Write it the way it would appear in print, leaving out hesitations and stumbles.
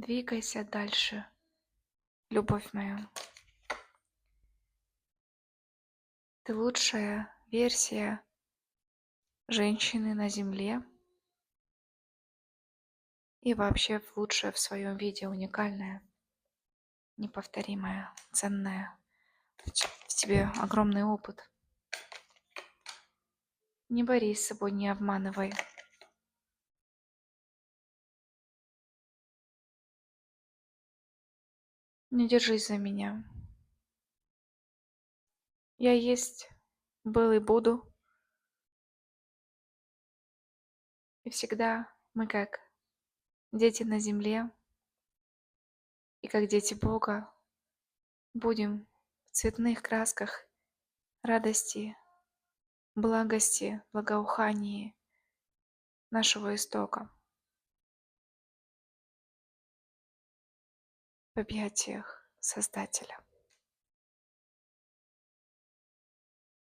двигайся дальше, любовь моя. Ты лучшая версия женщины на земле и вообще лучшая в своем виде, уникальная, неповторимая, ценная. В тебе огромный опыт. Не борись с собой, не обманывай. Не держись за меня. Я есть, был и буду. И всегда мы как дети на земле и как дети Бога будем в цветных красках радости, благости, благоухании нашего истока в объятиях Создателя.